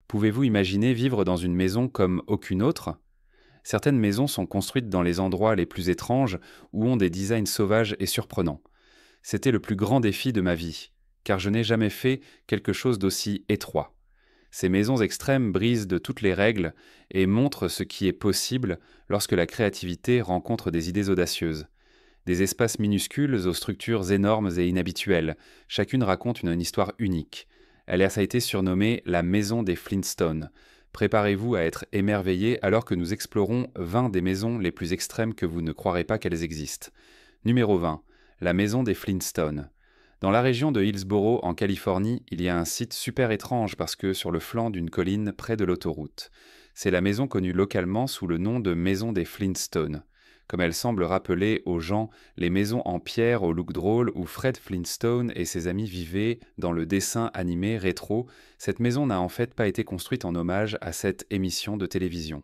Pouvez-vous imaginer vivre dans une maison comme aucune autre? Certaines maisons sont construites dans les endroits les plus étranges ou ont des designs sauvages et surprenants. C'était le plus grand défi de ma vie, car je n'ai jamais fait quelque chose d'aussi étroit. Ces maisons extrêmes brisent de toutes les règles et montrent ce qui est possible lorsque la créativité rencontre des idées audacieuses. Des espaces minuscules aux structures énormes et inhabituelles, chacune raconte une histoire unique. Ça a été surnommée la maison des Flintstones. Préparez-vous à être émerveillés alors que nous explorons 20 des maisons les plus extrêmes que vous ne croirez pas qu'elles existent. Numéro 20. La maison des Flintstones. Dans la région de Hillsborough, en Californie, il y a un site super étrange parce que sur le flanc d'une colline près de l'autoroute. C'est la maison connue localement sous le nom de maison des Flintstones. Comme elle semble rappeler aux gens les maisons en pierre au look drôle où Fred Flintstone et ses amis vivaient dans le dessin animé rétro, cette maison n'a en fait pas été construite en hommage à cette émission de télévision.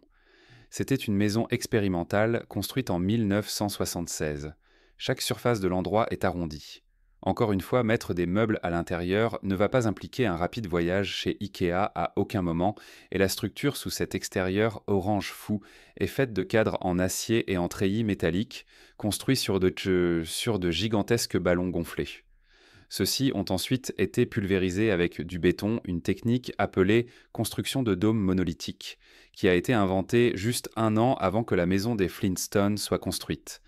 C'était une maison expérimentale construite en 1976. Chaque surface de l'endroit est arrondie. Encore une fois, mettre des meubles à l'intérieur ne va pas impliquer un rapide voyage chez Ikea à aucun moment, et la structure sous cet extérieur orange fou est faite de cadres en acier et en treillis métalliques, construits sur de gigantesques ballons gonflés. Ceux-ci ont ensuite été pulvérisés avec du béton, une technique appelée construction de dômes monolithiques, qui a été inventée juste un an avant que la maison des Flintstones soit construite.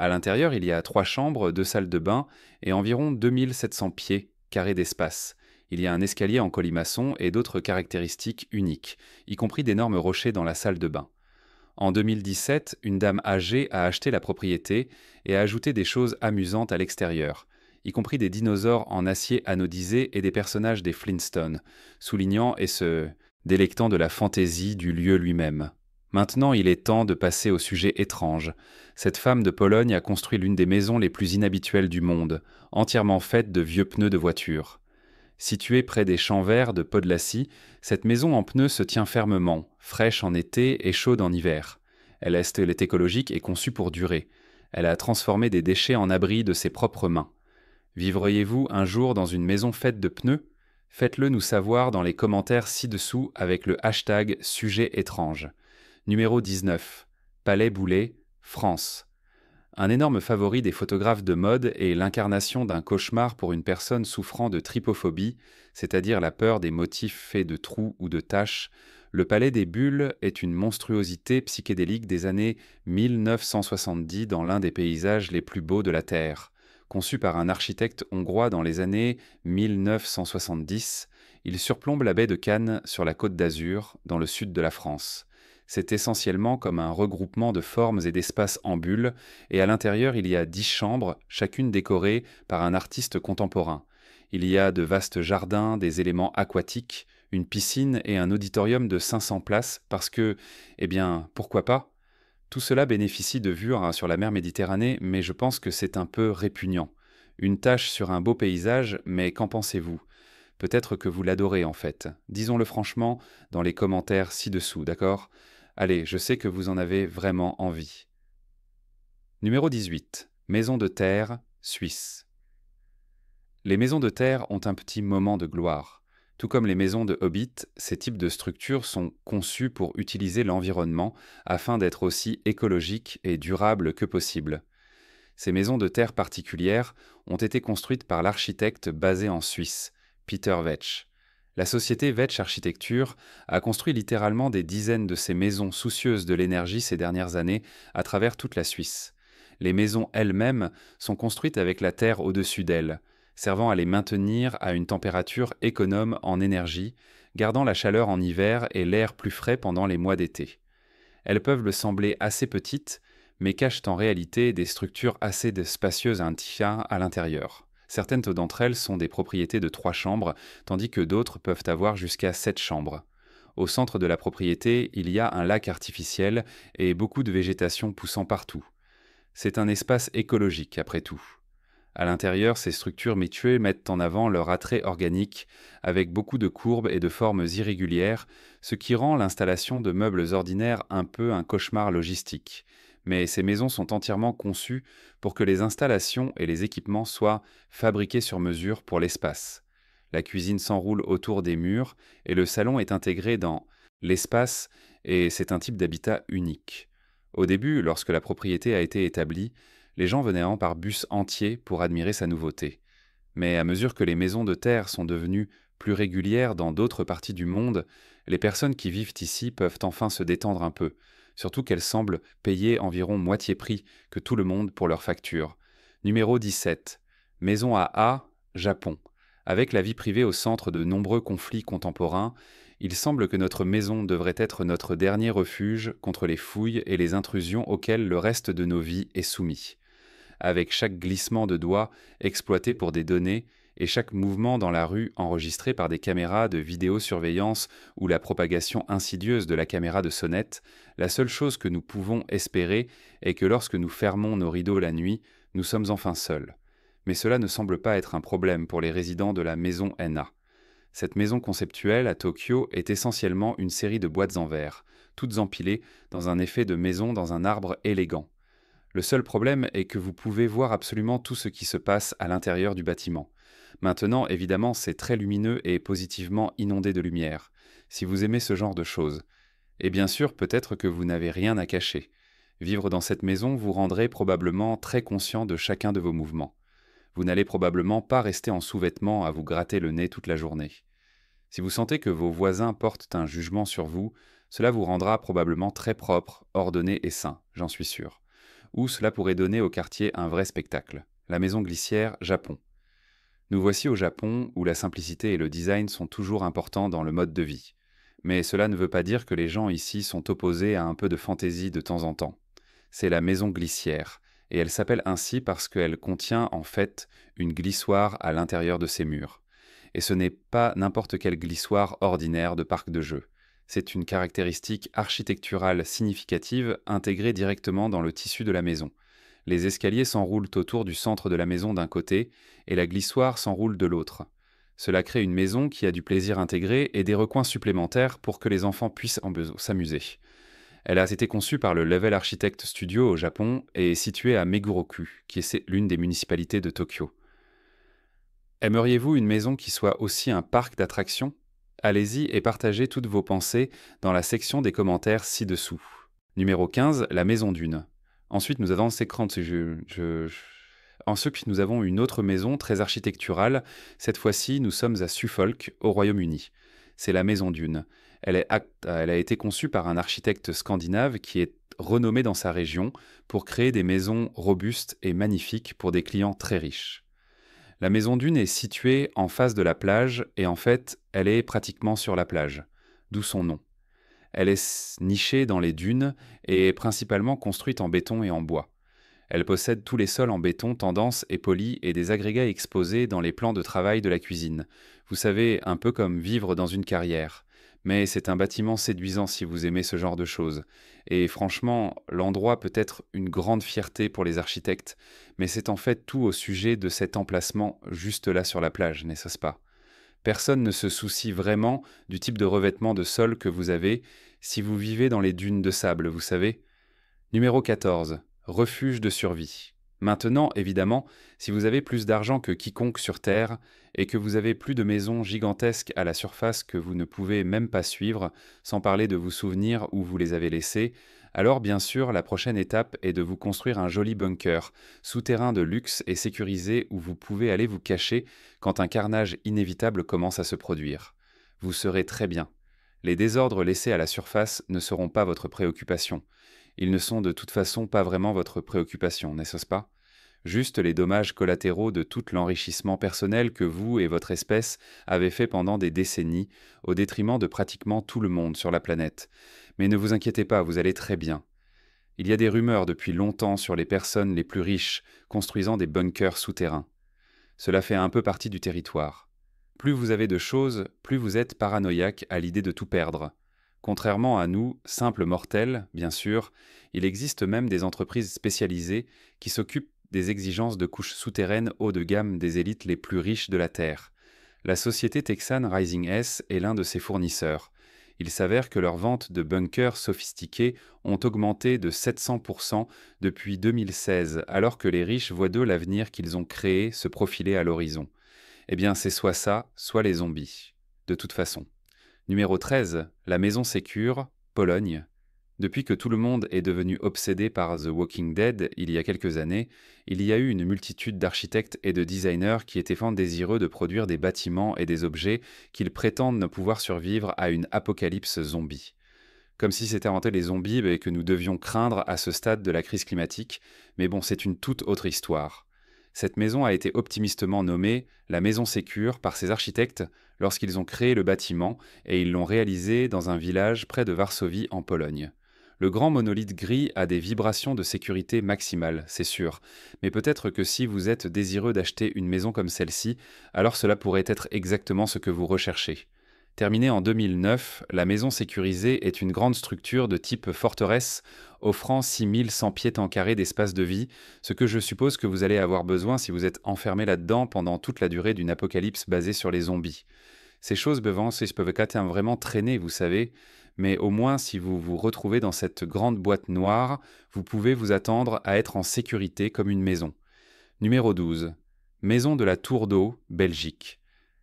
À l'intérieur, il y a 3 chambres, 2 salles de bain et environ 2700 pieds carrés d'espace. Il y a un escalier en colimaçon et d'autres caractéristiques uniques, y compris d'énormes rochers dans la salle de bain. En 2017, une dame âgée a acheté la propriété et a ajouté des choses amusantes à l'extérieur, y compris des dinosaures en acier anodisé et des personnages des Flintstones, soulignant et se délectant de la fantaisie du lieu lui-même. Maintenant, il est temps de passer au sujet étrange. Cette femme de Pologne a construit l'une des maisons les plus inhabituelles du monde, entièrement faite de vieux pneus de voiture. Située près des champs verts de Podlasie, cette maison en pneus se tient fermement, fraîche en été et chaude en hiver. Elle est écologique et conçue pour durer. Elle a transformé des déchets en abris de ses propres mains. Vivriez-vous un jour dans une maison faite de pneus? Faites-le nous savoir dans les commentaires ci-dessous avec le hashtag sujet étrange. Numéro 19. Palais Boulet, France. Un énorme favori des photographes de mode est l'incarnation d'un cauchemar pour une personne souffrant de trypophobie, c'est-à-dire la peur des motifs faits de trous ou de taches. Le Palais des Bulles est une monstruosité psychédélique des années 1970 dans l'un des paysages les plus beaux de la Terre. Conçu par un architecte hongrois dans les années 1970, il surplombe la baie de Cannes sur la Côte d'Azur, dans le sud de la France. C'est essentiellement comme un regroupement de formes et d'espaces en bulles, et à l'intérieur il y a 10 chambres, chacune décorée par un artiste contemporain. Il y a de vastes jardins, des éléments aquatiques, une piscine et un auditorium de 500 places parce que, pourquoi pas? Tout cela bénéficie de vues sur la mer Méditerranée, mais je pense que c'est un peu répugnant. Une tache sur un beau paysage, mais qu'en pensez-vous? Peut-être que vous l'adorez en fait. Disons-le franchement dans les commentaires ci-dessous, d'accord? Allez, je sais que vous en avez vraiment envie. Numéro 18. Maison de terre, Suisse. Les maisons de terre ont un petit moment de gloire. Tout comme les maisons de Hobbit, ces types de structures sont conçus pour utiliser l'environnement afin d'être aussi écologiques et durables que possible. Ces maisons de terre particulières ont été construites par l'architecte basé en Suisse, Peter Vetsch. La société Vetsch Architecture a construit littéralement des dizaines de ces maisons soucieuses de l'énergie ces dernières années à travers toute la Suisse. Les maisons elles-mêmes sont construites avec la terre au-dessus d'elles, servant à les maintenir à une température économe en énergie, gardant la chaleur en hiver et l'air plus frais pendant les mois d'été. Elles peuvent le sembler assez petites, mais cachent en réalité des structures assez spacieuses à l'intérieur. Certaines d'entre elles sont des propriétés de 3 chambres, tandis que d'autres peuvent avoir jusqu'à 7 chambres. Au centre de la propriété, il y a un lac artificiel et beaucoup de végétation poussant partout. C'est un espace écologique, après tout. À l'intérieur, ces structures mutuelles mettent en avant leur attrait organique, avec beaucoup de courbes et de formes irrégulières, ce qui rend l'installation de meubles ordinaires un peu un cauchemar logistique. Mais ces maisons sont entièrement conçues pour que les installations et les équipements soient fabriqués sur mesure pour l'espace. La cuisine s'enroule autour des murs et le salon est intégré dans l'espace et c'est un type d'habitat unique. Au début, lorsque la propriété a été établie, les gens venaient par bus entiers pour admirer sa nouveauté. Mais à mesure que les maisons de terre sont devenues plus régulières dans d'autres parties du monde, les personnes qui vivent ici peuvent enfin se détendre un peu, surtout qu'elles semblent payer environ moitié prix que tout le monde pour leurs factures. Numéro 17. Maison à A, Japon. Avec la vie privée au centre de nombreux conflits contemporains, il semble que notre maison devrait être notre dernier refuge contre les fouilles et les intrusions auxquelles le reste de nos vies est soumis. Avec chaque glissement de doigts exploité pour des données et chaque mouvement dans la rue enregistré par des caméras de vidéosurveillance ou la propagation insidieuse de la caméra de sonnette, la seule chose que nous pouvons espérer est que lorsque nous fermons nos rideaux la nuit, nous sommes enfin seuls. Mais cela ne semble pas être un problème pour les résidents de la maison NA. Cette maison conceptuelle à Tokyo est essentiellement une série de boîtes en verre, toutes empilées dans un effet de maison dans un arbre élégant. Le seul problème est que vous pouvez voir absolument tout ce qui se passe à l'intérieur du bâtiment. Maintenant, évidemment, c'est très lumineux et positivement inondé de lumière, si vous aimez ce genre de choses. Et bien sûr, peut-être que vous n'avez rien à cacher. Vivre dans cette maison vous rendrez probablement très conscient de chacun de vos mouvements. Vous n'allez probablement pas rester en sous-vêtements à vous gratter le nez toute la journée. Si vous sentez que vos voisins portent un jugement sur vous, cela vous rendra probablement très propre, ordonné et sain, j'en suis sûr. Ou cela pourrait donner au quartier un vrai spectacle. La maison glissière, Japon. Nous voici au Japon, où la simplicité et le design sont toujours importants dans le mode de vie. Mais cela ne veut pas dire que les gens ici sont opposés à un peu de fantaisie de temps en temps. C'est la maison glissière, et elle s'appelle ainsi parce qu'elle contient en fait une glissoire à l'intérieur de ses murs. Et ce n'est pas n'importe quelle glissoire ordinaire de parc de jeux. C'est une caractéristique architecturale significative intégrée directement dans le tissu de la maison. Les escaliers s'enroulent autour du centre de la maison d'un côté et la glissoire s'enroule de l'autre. Cela crée une maison qui a du plaisir intégré et des recoins supplémentaires pour que les enfants puissent s'amuser. Elle a été conçue par le Level Architect Studio au Japon et est située à Meguro-ku, qui est l'une des municipalités de Tokyo. Aimeriez-vous une maison qui soit aussi un parc d'attractions ? Allez-y et partagez toutes vos pensées dans la section des commentaires ci-dessous. Numéro 15, la maison d'une. Ensuite, nous avons Ensuite, nous avons une autre maison très architecturale. Cette fois-ci, nous sommes à Suffolk, au Royaume-Uni. C'est la maison d'une. Elle a été conçue par un architecte scandinave qui est renommé dans sa région pour créer des maisons robustes et magnifiques pour des clients très riches. La maison d'une est située en face de la plage et en fait, elle est pratiquement sur la plage, d'où son nom. Elle est nichée dans les dunes et est principalement construite en béton et en bois. Elle possède tous les sols en béton tendance et poli et des agrégats exposés dans les plans de travail de la cuisine. Vous savez, un peu comme vivre dans une carrière. Mais c'est un bâtiment séduisant si vous aimez ce genre de choses. Et franchement, l'endroit peut être une grande fierté pour les architectes, mais c'est en fait tout au sujet de cet emplacement juste là sur la plage, n'est-ce pas ? Personne ne se soucie vraiment du type de revêtement de sol que vous avez si vous vivez dans les dunes de sable, vous savez. Numéro 14. Refuge de survie. Maintenant, évidemment, si vous avez plus d'argent que quiconque sur Terre et que vous avez plus de maisons gigantesques à la surface que vous ne pouvez même pas suivre, sans parler de vous souvenir où vous les avez laissées, alors bien sûr, la prochaine étape est de vous construire un joli bunker, souterrain de luxe et sécurisé où vous pouvez aller vous cacher quand un carnage inévitable commence à se produire. Vous serez très bien. Les désordres laissés à la surface ne seront pas votre préoccupation. Ils ne sont de toute façon pas vraiment votre préoccupation, n'est-ce pas ? Juste les dommages collatéraux de tout l'enrichissement personnel que vous et votre espèce avez fait pendant des décennies, au détriment de pratiquement tout le monde sur la planète. Mais ne vous inquiétez pas, vous allez très bien. Il y a des rumeurs depuis longtemps sur les personnes les plus riches construisant des bunkers souterrains. Cela fait un peu partie du territoire. Plus vous avez de choses, plus vous êtes paranoïaque à l'idée de tout perdre. Contrairement à nous, simples mortels, bien sûr, il existe même des entreprises spécialisées qui s'occupent des exigences de couches souterraines haut de gamme des élites les plus riches de la Terre. La société texane Rising S est l'un de ses fournisseurs. Il s'avère que leurs ventes de bunkers sophistiqués ont augmenté de 700% depuis 2016, alors que les riches voient d'eux l'avenir qu'ils ont créé se profiler à l'horizon. Eh bien, c'est soit ça, soit les zombies. De toute façon. Numéro 13, la maison sécure, Pologne. Depuis que tout le monde est devenu obsédé par The Walking Dead il y a quelques années, il y a eu une multitude d'architectes et de designers qui étaient fort désireux de produire des bâtiments et des objets qu'ils prétendent ne pouvoir survivre à une apocalypse zombie. Comme si c'était inventé les zombies et que nous devions craindre à ce stade de la crise climatique, mais bon, c'est une toute autre histoire. Cette maison a été optimistement nommée la Maison Sécure par ses architectes lorsqu'ils ont créé le bâtiment et ils l'ont réalisé dans un village près de Varsovie en Pologne. Le grand monolithe gris a des vibrations de sécurité maximales, c'est sûr, mais peut-être que si vous êtes désireux d'acheter une maison comme celle-ci, alors cela pourrait être exactement ce que vous recherchez. Terminée en 2009, la maison sécurisée est une grande structure de type forteresse offrant 6100 pieds en carré d'espace de vie, ce que je suppose que vous allez avoir besoin si vous êtes enfermé là-dedans pendant toute la durée d'une apocalypse basée sur les zombies. Ces choses peuvent quand même vraiment traîner, vous savez, mais au moins si vous vous retrouvez dans cette grande boîte noire, vous pouvez vous attendre à être en sécurité comme une maison. Numéro 12. Maison de la Tour d'eau, Belgique.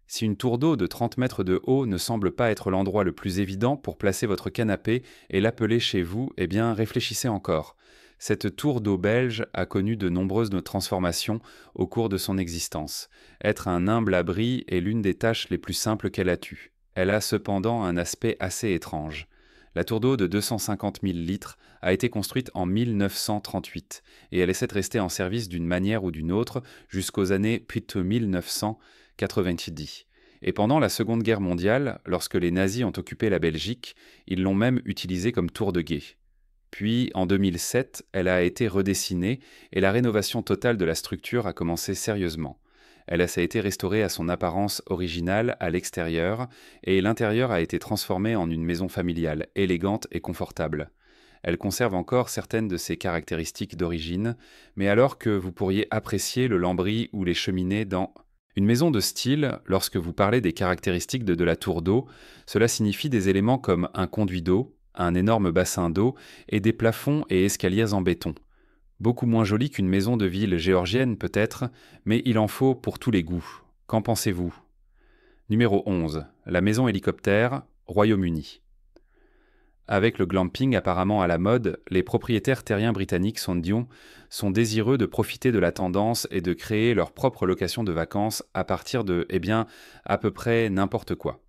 Si une tour d'eau de 30 mètres de haut ne semble pas être l'endroit le plus évident pour placer votre canapé et l'appeler chez vous, eh bien réfléchissez encore. Cette tour d'eau belge a connu de nombreuses transformations au cours de son existence. Être un humble abri est l'une des tâches les plus simples qu'elle a eues. Elle a cependant un aspect assez étrange. La tour d'eau de 250 000 litres a été construite en 1938 et elle essaie de rester en service d'une manière ou d'une autre jusqu'aux années plutôt 1990. Et pendant la Seconde Guerre mondiale, lorsque les nazis ont occupé la Belgique, ils l'ont même utilisée comme tour de guet. Puis, en 2007, elle a été redessinée et la rénovation totale de la structure a commencé sérieusement. Elle a été restaurée à son apparence originale à l'extérieur et l'intérieur a été transformé en une maison familiale, élégante et confortable. Elle conserve encore certaines de ses caractéristiques d'origine, mais alors que vous pourriez apprécier le lambris ou les cheminées dans une maison de style, lorsque vous parlez des caractéristiques de la tour d'eau, cela signifie des éléments comme un conduit d'eau, un énorme bassin d'eau et des plafonds et escaliers en béton. Beaucoup moins joli qu'une maison de ville géorgienne peut-être, mais il en faut pour tous les goûts. Qu'en pensez-vous? Numéro 11. La maison hélicoptère, Royaume-Uni. Avec le glamping apparemment à la mode, les propriétaires terriens britanniques sont désireux de profiter de la tendance et de créer leur propre location de vacances à partir de, à peu près n'importe quoi.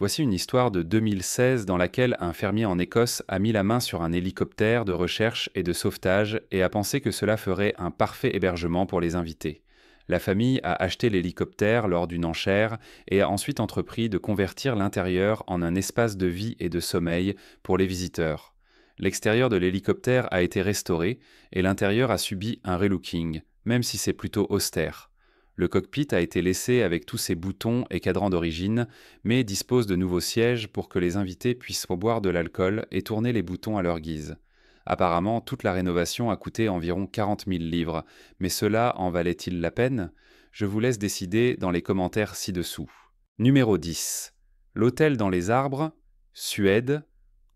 Voici une histoire de 2016 dans laquelle un fermier en Écosse a mis la main sur un hélicoptère de recherche et de sauvetage et a pensé que cela ferait un parfait hébergement pour les invités. La famille a acheté l'hélicoptère lors d'une enchère et a ensuite entrepris de convertir l'intérieur en un espace de vie et de sommeil pour les visiteurs. L'extérieur de l'hélicoptère a été restauré et l'intérieur a subi un relooking, même si c'est plutôt austère. Le cockpit a été laissé avec tous ses boutons et cadrans d'origine, mais dispose de nouveaux sièges pour que les invités puissent boire de l'alcool et tourner les boutons à leur guise. Apparemment, toute la rénovation a coûté environ 40 000 livres, mais cela en valait-il la peine? Je vous laisse décider dans les commentaires ci-dessous. Numéro 10. L'hôtel dans les arbres, Suède.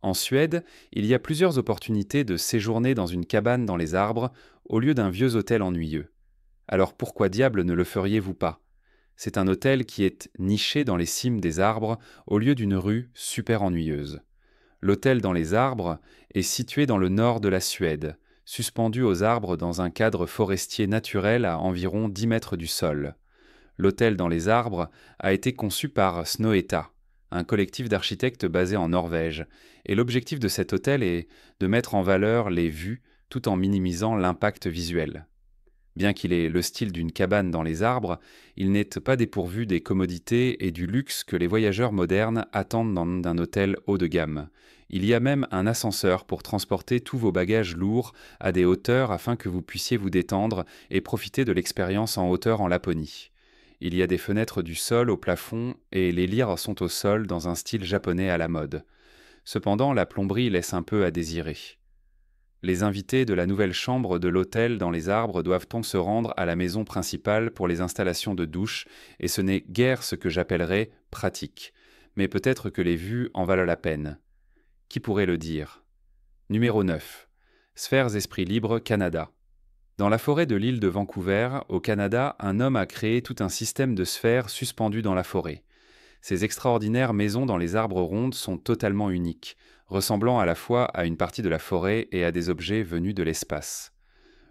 En Suède, il y a plusieurs opportunités de séjourner dans une cabane dans les arbres au lieu d'un vieux hôtel ennuyeux. Alors pourquoi diable ne le feriez-vous pas? C'est un hôtel qui est niché dans les cimes des arbres au lieu d'une rue super ennuyeuse. L'hôtel dans les arbres est situé dans le nord de la Suède, suspendu aux arbres dans un cadre forestier naturel à environ 10 mètres du sol. L'hôtel dans les arbres a été conçu par Snohetta, un collectif d'architectes basé en Norvège, et l'objectif de cet hôtel est de mettre en valeur les vues tout en minimisant l'impact visuel. Bien qu'il ait le style d'une cabane dans les arbres, il n'est pas dépourvu des commodités et du luxe que les voyageurs modernes attendent d'un hôtel haut de gamme. Il y a même un ascenseur pour transporter tous vos bagages lourds à des hauteurs afin que vous puissiez vous détendre et profiter de l'expérience en hauteur en Laponie. Il y a des fenêtres du sol au plafond et les lires sont au sol dans un style japonais à la mode. Cependant, la plomberie laisse un peu à désirer. Les invités de la nouvelle chambre de l'hôtel dans les arbres doivent-on se rendre à la maison principale pour les installations de douche, et ce n'est guère ce que j'appellerais pratique. Mais peut-être que les vues en valent la peine. Qui pourrait le dire? Numéro 9. Sphères Esprit Libre, Canada. Dans la forêt de l'île de Vancouver, au Canada, un homme a créé tout un système de sphères suspendues dans la forêt. Ces extraordinaires maisons dans les arbres rondes sont totalement uniques, ressemblant à la fois à une partie de la forêt et à des objets venus de l'espace.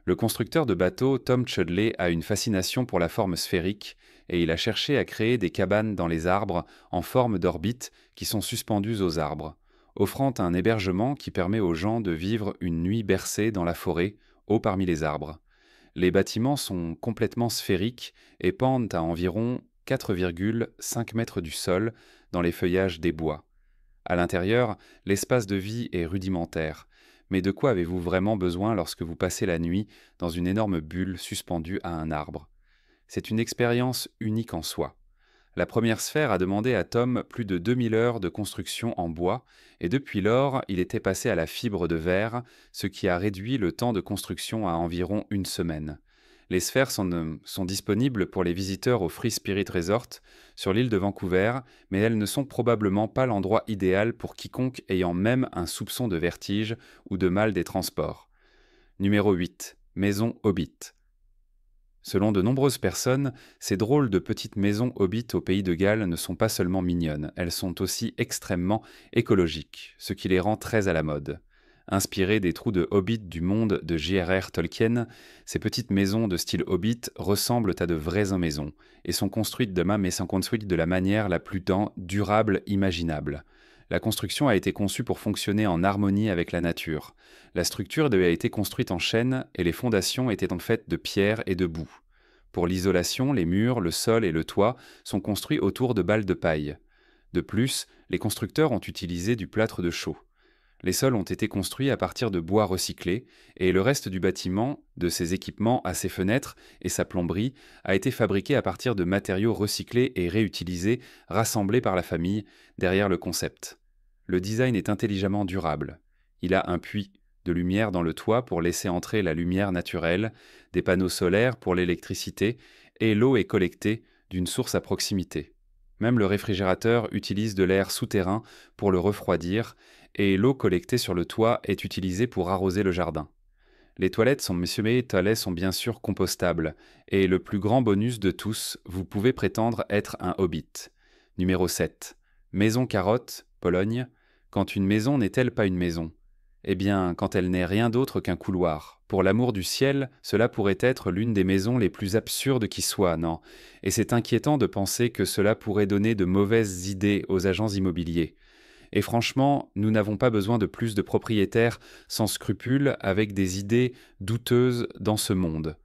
Le constructeur de bateaux Tom Chudley a une fascination pour la forme sphérique et il a cherché à créer des cabanes dans les arbres en forme d'orbite qui sont suspendues aux arbres, offrant un hébergement qui permet aux gens de vivre une nuit bercée dans la forêt, haut parmi les arbres. Les bâtiments sont complètement sphériques et pendent à environ 4,5 mètres du sol dans les feuillages des bois. À l'intérieur, l'espace de vie est rudimentaire. Mais de quoi avez-vous vraiment besoin lorsque vous passez la nuit dans une énorme bulle suspendue à un arbre? C'est une expérience unique en soi. La première sphère a demandé à Tom plus de 2000 heures de construction en bois, et depuis lors, il était passé à la fibre de verre, ce qui a réduit le temps de construction à environ une semaine. Les sphères sont disponibles pour les visiteurs au Free Spirit Resort sur l'île de Vancouver, mais elles ne sont probablement pas l'endroit idéal pour quiconque ayant même un soupçon de vertige ou de mal des transports. Numéro 8. Maison Hobbit. Selon de nombreuses personnes, ces drôles de petites maisons Hobbit au pays de Galles ne sont pas seulement mignonnes, elles sont aussi extrêmement écologiques, ce qui les rend très à la mode. Inspirées des trous de Hobbit du monde de J.R.R. Tolkien, ces petites maisons de style Hobbit ressemblent à de vraies maisons et sont construites de la manière la plus durable imaginable. La construction a été conçue pour fonctionner en harmonie avec la nature. La structure a été construite en chêne et les fondations étaient en fait de pierre et de boue. Pour l'isolation, les murs, le sol et le toit sont construits autour de balles de paille. De plus, les constructeurs ont utilisé du plâtre de chaux. Les sols ont été construits à partir de bois recyclé et le reste du bâtiment, de ses équipements à ses fenêtres et sa plomberie, a été fabriqué à partir de matériaux recyclés et réutilisés, rassemblés par la famille derrière le concept. Le design est intelligemment durable. Il a un puits de lumière dans le toit pour laisser entrer la lumière naturelle, des panneaux solaires pour l'électricité et l'eau est collectée d'une source à proximité. Même le réfrigérateur utilise de l'air souterrain pour le refroidir et l'eau collectée sur le toit est utilisée pour arroser le jardin. Les toilettes sont bien sûr compostables et le plus grand bonus de tous, vous pouvez prétendre être un hobbit. Numéro 7. Maison Carotte, Pologne. Quand une maison n'est-elle pas une maison? Eh bien, quand elle n'est rien d'autre qu'un couloir. Pour l'amour du ciel, cela pourrait être l'une des maisons les plus absurdes qui soient, non? Et c'est inquiétant de penser que cela pourrait donner de mauvaises idées aux agents immobiliers. Et franchement, nous n'avons pas besoin de plus de propriétaires sans scrupules avec des idées douteuses dans ce monde.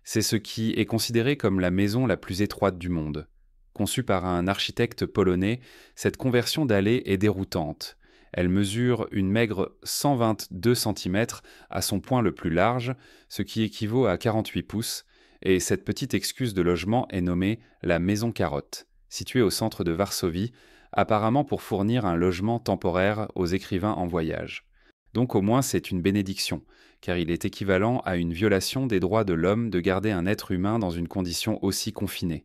C'est ce qui est considéré comme la maison la plus étroite du monde. Conçue par un architecte polonais, cette conversion d'allée est déroutante. Elle mesure une maigre 122 cm à son point le plus large, ce qui équivaut à 48 pouces, et cette petite excuse de logement est nommée la Maison Carotte, située au centre de Varsovie, apparemment pour fournir un logement temporaire aux écrivains en voyage. Donc au moins c'est une bénédiction, car il est équivalent à une violation des droits de l'homme de garder un être humain dans une condition aussi confinée.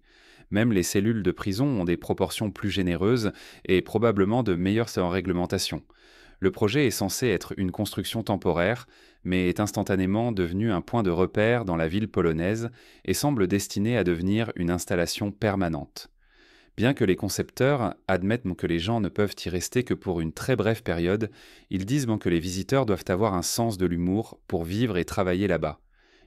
Même les cellules de prison ont des proportions plus généreuses et probablement de meilleures réglementations. Le projet est censé être une construction temporaire, mais est instantanément devenu un point de repère dans la ville polonaise et semble destiné à devenir une installation permanente. Bien que les concepteurs admettent que les gens ne peuvent y rester que pour une très brève période, ils disent que les visiteurs doivent avoir un sens de l'humour pour vivre et travailler là-bas.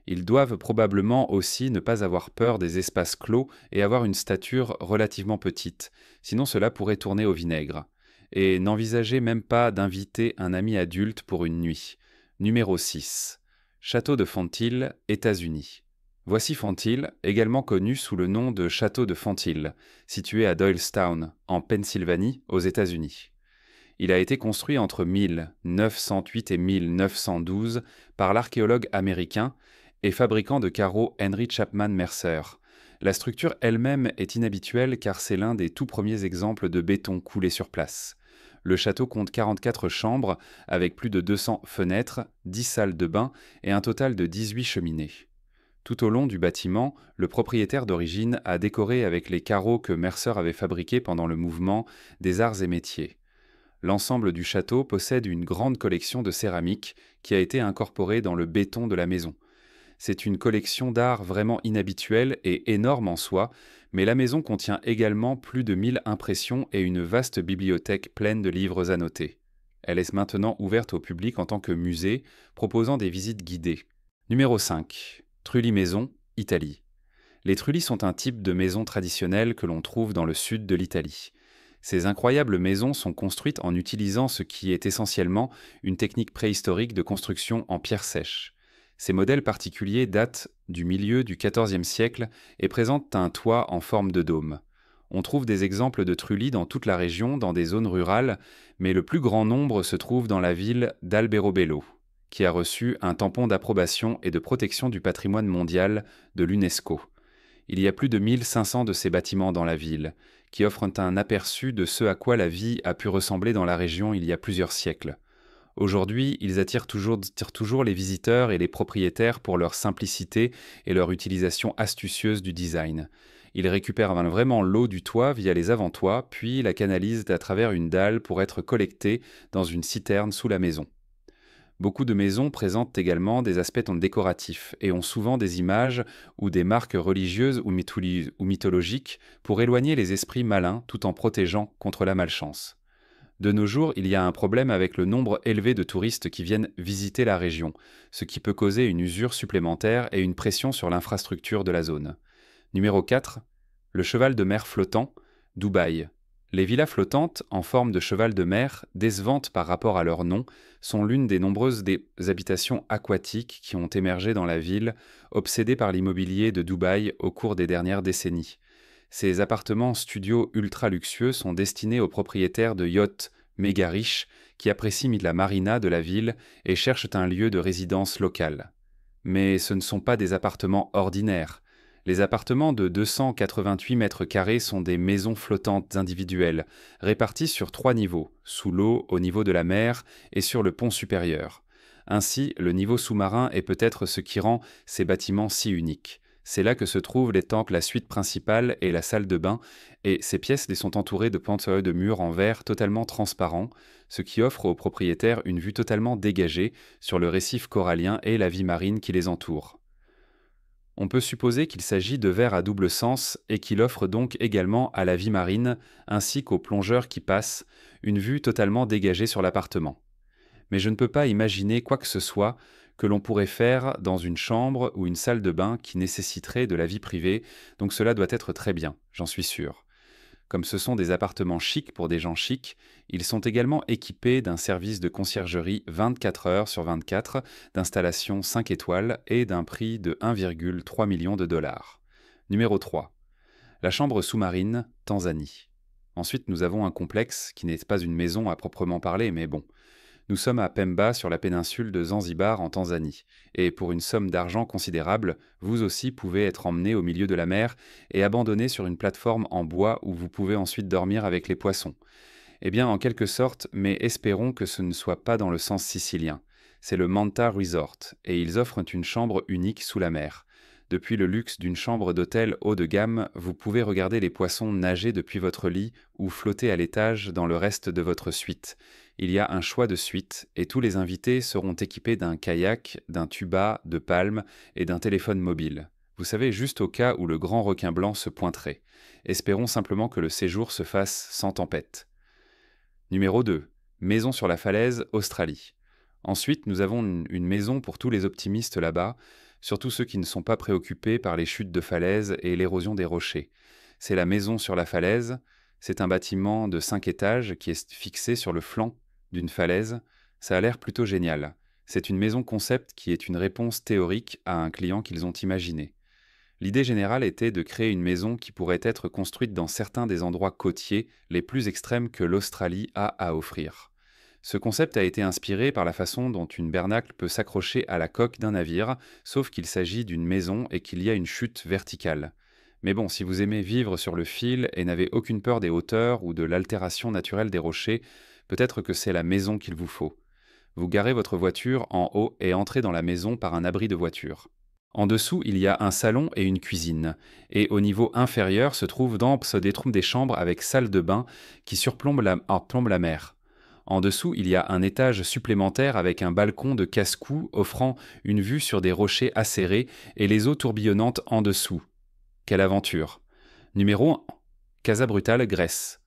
Ils doivent probablement aussi ne pas avoir peur des espaces clos et avoir une stature relativement petite, sinon cela pourrait tourner au vinaigre. Et n'envisagez même pas d'inviter un ami adulte pour une nuit. Numéro 6. Château de Fonthill, États-Unis. Voici Fonthill, également connu sous le nom de Château de Fonthill, situé à Doylestown, en Pennsylvanie, aux États-Unis. Il a été construit entre 1908 et 1912 par l'archéologue américain et fabricant de carreaux Henry Chapman Mercer. La structure elle-même est inhabituelle car c'est l'un des tout premiers exemples de béton coulé sur place. Le château compte 44 chambres avec plus de 200 fenêtres, 10 salles de bain et un total de 18 cheminées. Tout au long du bâtiment, le propriétaire d'origine a décoré avec les carreaux que Mercer avait fabriqués pendant le mouvement des arts et métiers. L'ensemble du château possède une grande collection de céramique qui a été incorporée dans le béton de la maison. C'est une collection d'art vraiment inhabituelle et énorme en soi, mais la maison contient également plus de 1000 impressions et une vaste bibliothèque pleine de livres annotés. Elle est maintenant ouverte au public en tant que musée, proposant des visites guidées. Numéro 5. Trulli Maison, Italie. Les trullis sont un type de maison traditionnelle que l'on trouve dans le sud de l'Italie. Ces incroyables maisons sont construites en utilisant ce qui est essentiellement une technique préhistorique de construction en pierre sèche. Ces modèles particuliers datent du milieu du XIVe siècle et présentent un toit en forme de dôme. On trouve des exemples de trullis dans toute la région, dans des zones rurales, mais le plus grand nombre se trouve dans la ville d'Alberobello, qui a reçu un tampon d'approbation et de protection du patrimoine mondial de l'UNESCO. Il y a plus de 1500 de ces bâtiments dans la ville, qui offrent un aperçu de ce à quoi la vie a pu ressembler dans la région il y a plusieurs siècles. Aujourd'hui, ils attirent toujours les visiteurs et les propriétaires pour leur simplicité et leur utilisation astucieuse du design. Ils récupèrent vraiment l'eau du toit via les avant-toits, puis la canalisent à travers une dalle pour être collectée dans une citerne sous la maison. Beaucoup de maisons présentent également des aspects décoratifs et ont souvent des images ou des marques religieuses ou mythologiques pour éloigner les esprits malins tout en protégeant contre la malchance. De nos jours, il y a un problème avec le nombre élevé de touristes qui viennent visiter la région, ce qui peut causer une usure supplémentaire et une pression sur l'infrastructure de la zone. Numéro 4. Le cheval de mer flottant, Dubaï. Les villas flottantes, en forme de cheval de mer, décevantes par rapport à leur nom, sont l'une des nombreuses habitations aquatiques qui ont émergé dans la ville, obsédée par l'immobilier de Dubaï au cours des dernières décennies. Ces appartements studios ultra luxueux sont destinés aux propriétaires de yachts méga riches qui apprécient la marina de la ville et cherchent un lieu de résidence local. Mais ce ne sont pas des appartements ordinaires. Les appartements de 288 mètres carrés sont des maisons flottantes individuelles, réparties sur 3 niveaux, sous l'eau, au niveau de la mer et sur le pont supérieur. Ainsi, le niveau sous-marin est peut-être ce qui rend ces bâtiments si uniques. C'est là que se trouvent les temples, la suite principale et la salle de bain, et ces pièces les sont entourées de pentes de murs en verre totalement transparents, ce qui offre aux propriétaires une vue totalement dégagée sur le récif corallien et la vie marine qui les entoure. On peut supposer qu'il s'agit de verre à double sens et qu'il offre donc également à la vie marine, ainsi qu'aux plongeurs qui passent, une vue totalement dégagée sur l'appartement. Mais je ne peux pas imaginer quoi que ce soit que l'on pourrait faire dans une chambre ou une salle de bain qui nécessiterait de la vie privée, donc cela doit être très bien, j'en suis sûr. Comme ce sont des appartements chics pour des gens chics, ils sont également équipés d'un service de conciergerie 24 heures sur 24, d'installation 5 étoiles et d'un prix de 1,3 million de dollars. Numéro 3. La chambre sous-marine, Tanzanie. Ensuite, nous avons un complexe qui n'est pas une maison à proprement parler, mais bon. Nous sommes à Pemba, sur la péninsule de Zanzibar, en Tanzanie. Et pour une somme d'argent considérable, vous aussi pouvez être emmené au milieu de la mer et abandonné sur une plateforme en bois où vous pouvez ensuite dormir avec les poissons. Eh bien, en quelque sorte, mais espérons que ce ne soit pas dans le sens sicilien. C'est le Manta Resort, et ils offrent une chambre unique sous la mer. Depuis le luxe d'une chambre d'hôtel haut de gamme, vous pouvez regarder les poissons nager depuis votre lit ou flotter à l'étage dans le reste de votre suite. Il y a un choix de suite et tous les invités seront équipés d'un kayak, d'un tuba, de palmes et d'un téléphone mobile. Vous savez, juste au cas où le grand requin blanc se pointerait. Espérons simplement que le séjour se fasse sans tempête. Numéro 2. Maison sur la falaise, Australie. Ensuite, nous avons une maison pour tous les optimistes là-bas, surtout ceux qui ne sont pas préoccupés par les chutes de falaises et l'érosion des rochers. C'est la maison sur la falaise. C'est un bâtiment de 5 étages qui est fixé sur le flanc d'une falaise. Ça a l'air plutôt génial. C'est une maison concept qui est une réponse théorique à un client qu'ils ont imaginé. L'idée générale était de créer une maison qui pourrait être construite dans certains des endroits côtiers les plus extrêmes que l'Australie a à offrir. Ce concept a été inspiré par la façon dont une bernacle peut s'accrocher à la coque d'un navire, sauf qu'il s'agit d'une maison et qu'il y a une chute verticale. Mais bon, si vous aimez vivre sur le fil et n'avez aucune peur des hauteurs ou de l'altération naturelle des rochers, peut-être que c'est la maison qu'il vous faut. Vous garez votre voiture en haut et entrez dans la maison par un abri de voiture. En dessous, il y a un salon et une cuisine. Et au niveau inférieur se trouvent des chambres avec salle de bain qui surplombent la mer. En dessous, il y a un étage supplémentaire avec un balcon de casse-cou offrant une vue sur des rochers acérés et les eaux tourbillonnantes en dessous. Quelle aventure! Numéro 1. Casa Brutale, Grèce.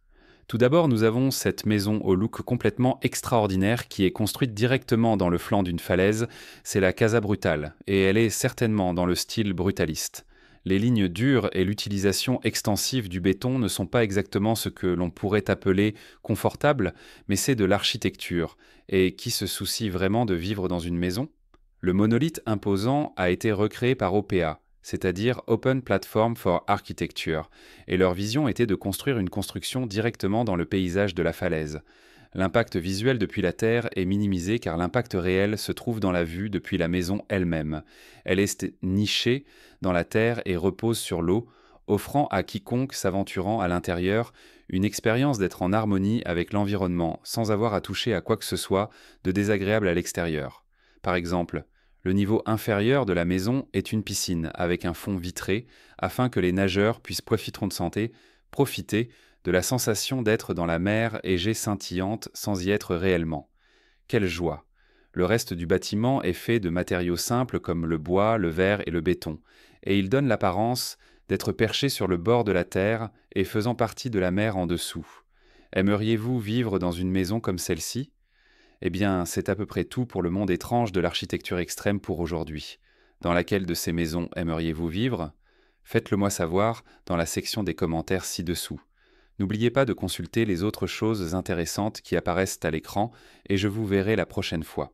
Tout d'abord, nous avons cette maison au look complètement extraordinaire qui est construite directement dans le flanc d'une falaise. C'est la Casa Brutale, et elle est certainement dans le style brutaliste. Les lignes dures et l'utilisation extensive du béton ne sont pas exactement ce que l'on pourrait appeler confortable, mais c'est de l'architecture. Et qui se soucie vraiment de vivre dans une maison? Le monolithe imposant a été recréé par OPA, c'est-à-dire Open Platform for Architecture, et leur vision était de construire une construction directement dans le paysage de la falaise. L'impact visuel depuis la Terre est minimisé car l'impact réel se trouve dans la vue depuis la maison elle-même. Elle est nichée dans la Terre et repose sur l'eau, offrant à quiconque s'aventurant à l'intérieur une expérience d'être en harmonie avec l'environnement sans avoir à toucher à quoi que ce soit de désagréable à l'extérieur. Par exemple, le niveau inférieur de la maison est une piscine avec un fond vitré afin que les nageurs puissent profiter de la sensation d'être dans la mer égée scintillante sans y être réellement. Quelle joie! Le reste du bâtiment est fait de matériaux simples comme le bois, le verre et le béton, et il donne l'apparence d'être perché sur le bord de la terre et faisant partie de la mer en dessous. Aimeriez-vous vivre dans une maison comme celle-ci? Eh bien, c'est à peu près tout pour le monde étrange de l'architecture extrême pour aujourd'hui. Dans laquelle de ces maisons aimeriez-vous vivre? Faites-le moi savoir dans la section des commentaires ci-dessous. N'oubliez pas de consulter les autres choses intéressantes qui apparaissent à l'écran et je vous verrai la prochaine fois.